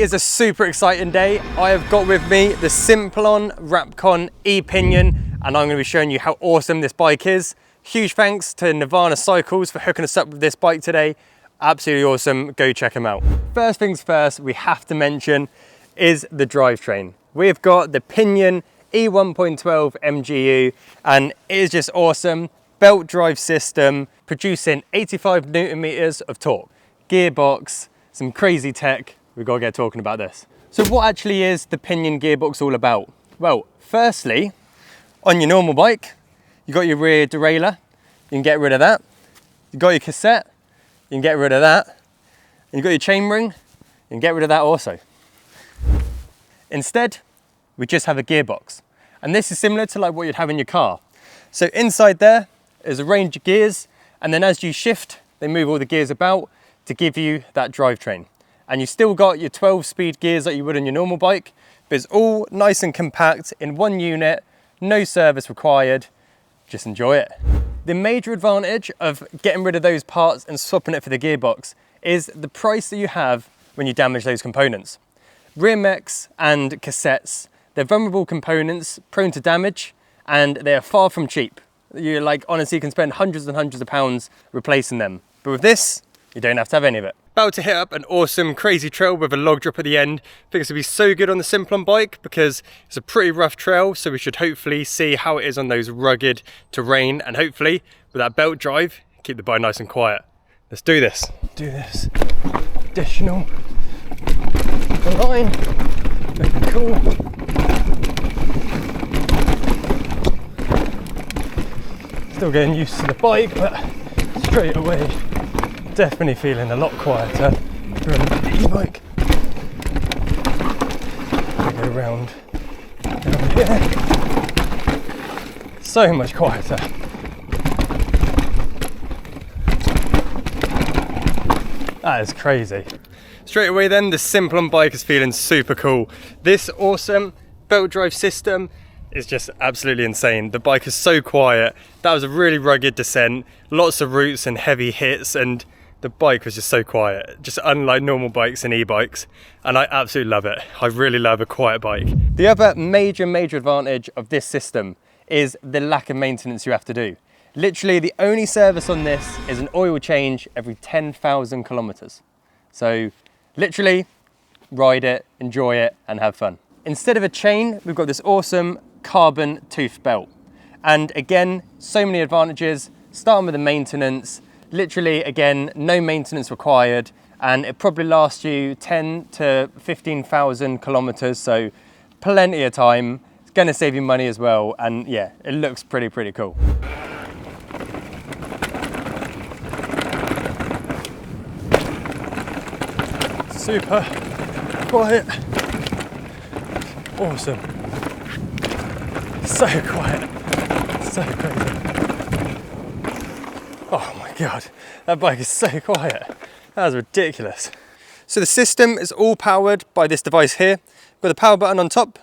Today is a super exciting day. I have got with me the Simplon Rapcon Pinion, and I'm going to be showing you how awesome this bike is. Huge thanks to Nirvana Cycles for hooking us up with this bike today. Absolutely awesome, go check them out. First things first, we have to mention is the drivetrain. We've got the Pinion E1.12 MGU, and it is just awesome. Belt drive system, producing 85 Newton meters of torque. Gearbox, some crazy tech. We've got to get talking about this. So what actually is the Pinion gearbox all about? Well, firstly, on your normal bike, you got your rear derailleur, you can get rid of that. You got your cassette, you can get rid of that. And you got your chainring, you can get rid of that also. Instead, we just have a gearbox. And this is similar to like what you'd have in your car. So inside there is a range of gears, and then as you shift, they move all the gears about to give you that drivetrain. And you still got your 12-speed gears like you would on your normal bike, but it's all nice and compact in one unit, no service required, just enjoy it. The major advantage of getting rid of those parts and swapping it for the gearbox is the price that you have when you damage those components. Rear mechs and cassettes, they're vulnerable components, prone to damage, and they are far from cheap. You honestly can spend hundreds and hundreds of pounds replacing them. But with this, you don't have to have any of it. About to hit up an awesome crazy trail with a log drop at the end. I think it's gonna be so good on the Simplon bike because it's a pretty rough trail, so we should hopefully see how it is on those rugged terrain, and hopefully with that belt drive, keep the bike nice and quiet. Let's do this. Do this additional line, looking cool. Still getting used to the bike, but straight away, definitely feeling a lot quieter than the e-bike. I go round here. So much quieter. That is crazy. Straight away then, the Simplon bike is feeling super cool. This awesome belt drive system is just absolutely insane. The bike is so quiet. That was a really rugged descent, lots of roots and heavy hits, and the bike was just so quiet, just unlike normal bikes and e-bikes, and I absolutely love it. I really love a quiet bike. The other major advantage of this system is the lack of maintenance you have to do. Literally, the only service on this is an oil change every 10,000 kilometers. So literally, ride it, enjoy it, and have fun. Instead of a chain, we've got this awesome carbon tooth belt. And again, so many advantages, starting with the maintenance. Literally, again, no maintenance required, and it probably lasts you 10 to 15,000 kilometers, so plenty of time. It's gonna save you money as well, and yeah, it looks pretty cool. Super quiet, awesome, so quiet, so crazy. Oh my God, that bike is so quiet. That was ridiculous. So the system is all powered by this device here. We've got the power button on top.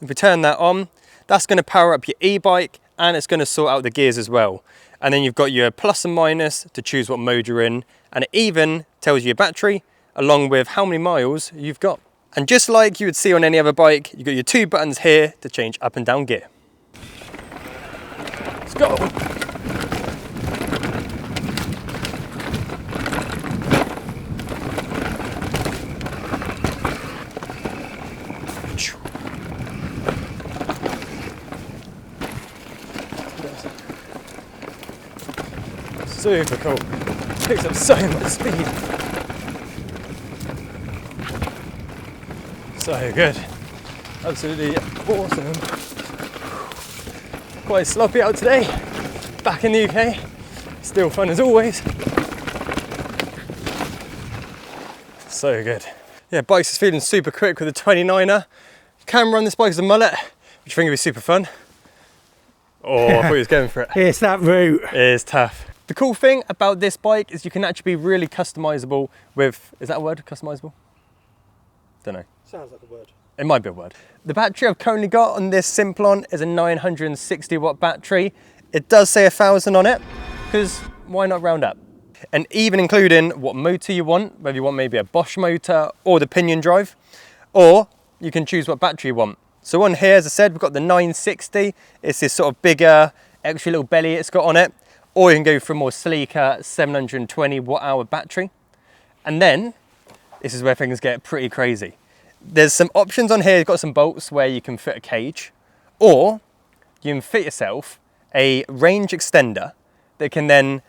If we turn that on, that's gonna power up your e-bike, and it's gonna sort out the gears as well. And then you've got your plus and minus to choose what mode you're in. And it even tells you your battery, along with how many miles you've got. And just like you would see on any other bike, you've got your two buttons here to change up and down gear. Let's go. Super cool. Picks up so much speed. So good. Absolutely awesome. Quite sloppy out today. Back in the UK. Still fun as always. So good. Yeah, bikes is feeling super quick with a 29er. You can run this bike as a mullet, which I think would be super fun. Oh, I thought he was going for it. It's that route. It is tough. The cool thing about this bike is you can actually be really customizable with, is that a word, customizable? Don't know. Sounds like a word. It might be a word. The battery I've currently got on this Simplon is a 960 watt battery. It does say 1,000 on it, because why not round up? and even including what motor you want, whether you want maybe a Bosch motor or the Pinion drive, or you can choose what battery you want. So on here, as I said, we've got the 960. It's this sort of bigger, extra little belly it's got on it. Or you can go for a more sleeker 720 watt-hour battery. And then, this is where things get pretty crazy. There's some options on here. You've got some bolts where you can fit a cage, or you can fit yourself a range extender that can then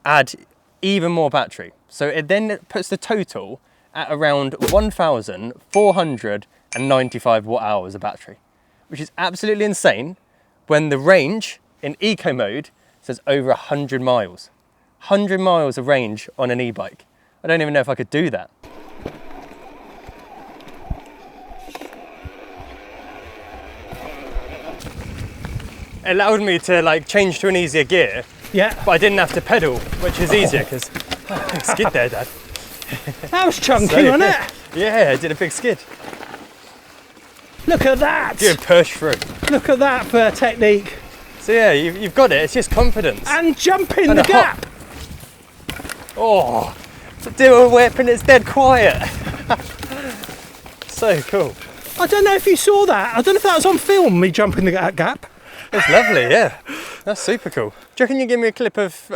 add even more battery. So it then puts the total at around 1,495 watt hours of battery, which is absolutely insane when the range in eco mode says over 100 miles. 100 miles of range on an e-bike. I don't even know if I could do that. It allowed me to like change to an easier gear, Yeah. but I didn't have to pedal, which is easier because big skid there, Dad. That was chunky, wasn't it? Yeah, I did a big skid. Look at that. Good push through. Look at that for technique. So yeah, you've got it. It's just confidence. And jumping And the a hop. gap. Oh, to do a whip and it's dead quiet. So cool. I don't know if you saw that. I don't know if that was on film, me jumping the gap. It's lovely, yeah. That's super cool. Do you reckon you give me a clip of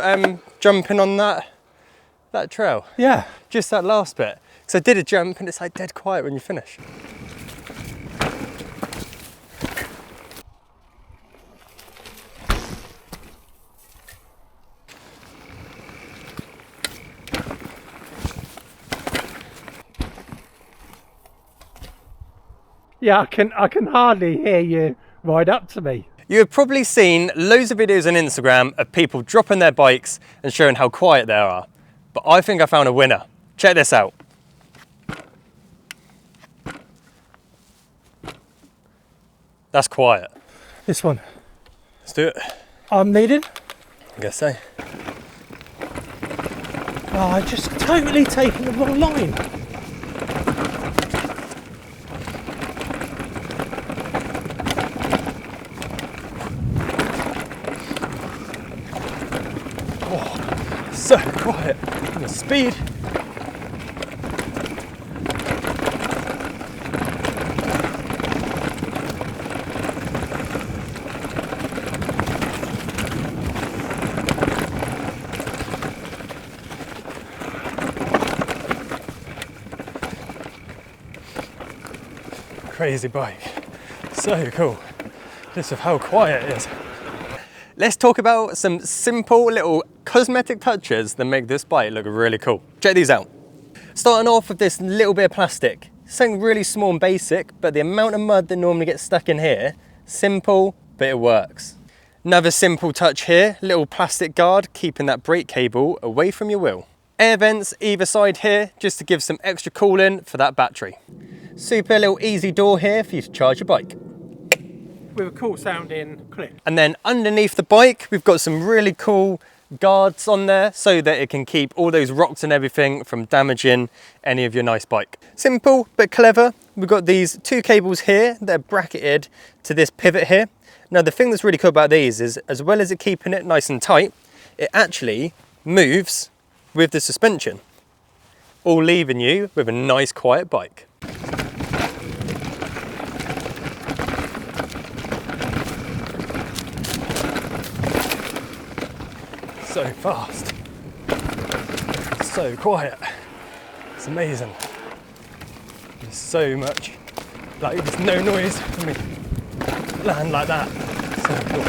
jumping on that trail? Yeah. Just that last bit. Because I did a jump and it's like dead quiet when you finish. Yeah, I can hardly hear you ride up to me. You have probably seen loads of videos on Instagram of people dropping their bikes and showing how quiet they are. But I think I found a winner. Check this out. That's quiet. This one. Let's do it. I'm leading. I guess so. Oh, I just totally taken the wrong line. So quiet. And the speed. Crazy bike. So cool. Just of how quiet it is. Let's talk about some simple little cosmetic touches that make this bike look really cool. Check these out. Starting off with this little bit of plastic. Something really small and basic, but the amount of mud that normally gets stuck in here, simple, but it works. Another simple touch here, little plastic guard keeping that brake cable away from your wheel. Air vents either side here, just to give some extra cooling for that battery. Super little easy door here for you to charge your bike. With a cool sounding clip. And then underneath the bike, we've got some really cool guards on there so that it can keep all those rocks and everything from damaging any of your nice bike. Simple but clever. We've got these two cables here that are bracketed to this pivot here. Now the thing that's really cool about these is, as well as it keeping it nice and tight, it actually moves with the suspension, all leaving you with a nice quiet bike. So fast, so quiet, it's amazing. There's so much, like there's no noise when we land like that, so cool.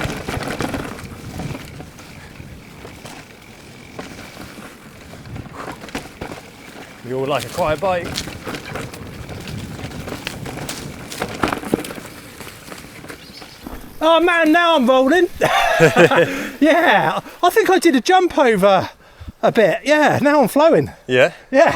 We all like a quiet bike. Oh man, now I'm rolling. Yeah, I think I did a jump over a bit. Yeah, now I'm flowing. Yeah? Yeah,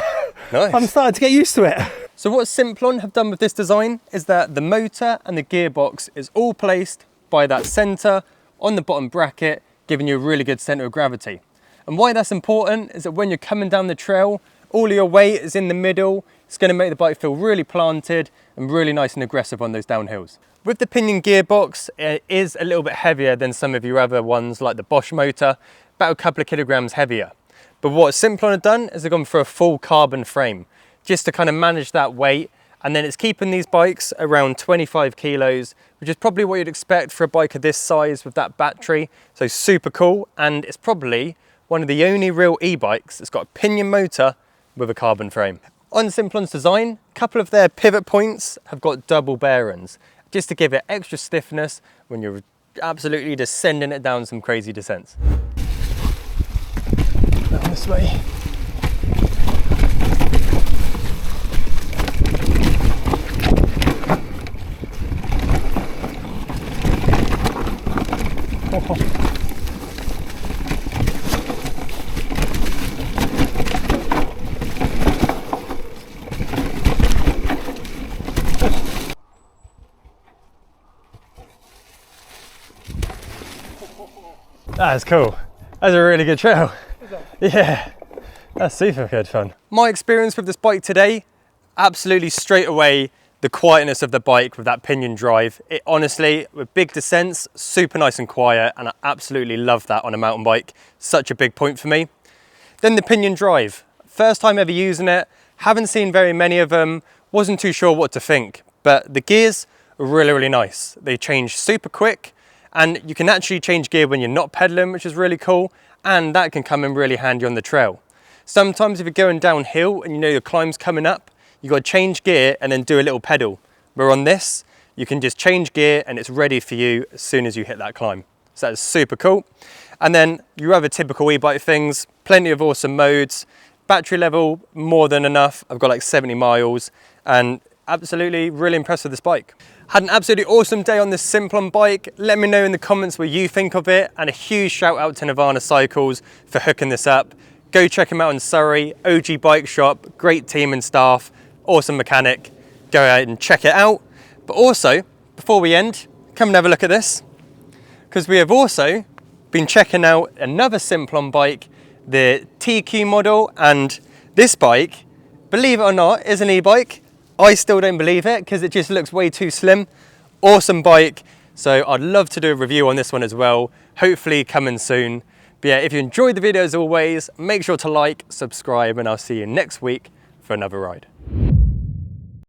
Nice. I'm starting to get used to it. So what Simplon have done with this design is that the motor and the gearbox is all placed by that centre on the bottom bracket, giving you a really good centre of gravity. And why that's important is that when you're coming down the trail, all of your weight is in the middle. It's going to make the bike feel really planted and really nice and aggressive on those downhills. With the Pinion gearbox, it is a little bit heavier than some of your other ones like the Bosch motor, about a couple of kilograms heavier. But what Simplon have done is they've gone for a full carbon frame, just to kind of manage that weight. And then it's keeping these bikes around 25 kilos, which is probably what you'd expect for a bike of this size with that battery. So super cool. And it's probably one of the only real e-bikes that's got a pinion motor with a carbon frame. On Simplon's design, a couple of their pivot points have got double bearings, just to give it extra stiffness when you're absolutely just sending it down some crazy descents. Down this way. That's cool. That's a really good trail. Yeah, that's super good fun. My experience with this bike today, absolutely straight away, the quietness of the bike with that pinion drive. It honestly, with big descents, super nice and quiet, and I absolutely love that on a mountain bike. Such a big point for me. Then the pinion drive. First time ever using it, haven't seen very many of them, wasn't too sure what to think, but the gears are really, really nice. They change super quick, and you can actually change gear when you're not pedaling, which is really cool, and that can come in really handy on the trail. Sometimes if you're going downhill and you know your climb's coming up, you got to change gear and then do a little pedal. Where on this, you can just change gear and it's ready for you as soon as you hit that climb. So that's super cool. And then your other typical e-bike things, plenty of awesome modes, battery level more than enough. I've got like 70 miles and absolutely really impressed with this bike. Had an absolutely awesome day on this Simplon bike. Let me know in the comments what you think of it, and a huge shout out to Nirvana Cycles for hooking this up. Go check him out in Surrey, OG bike shop, great team and staff, awesome mechanic. Go out and check it out. But also, before we end, come and have a look at this, because we have also been checking out another Simplon bike, the TQ model, and this bike, believe it or not, is an e-bike. I still don't believe it because it just looks way too slim. Awesome bike. So I'd love to do a review on this one as well. Hopefully coming soon. But yeah, if you enjoyed the video as always, make sure to like, subscribe, and I'll see you next week for another ride.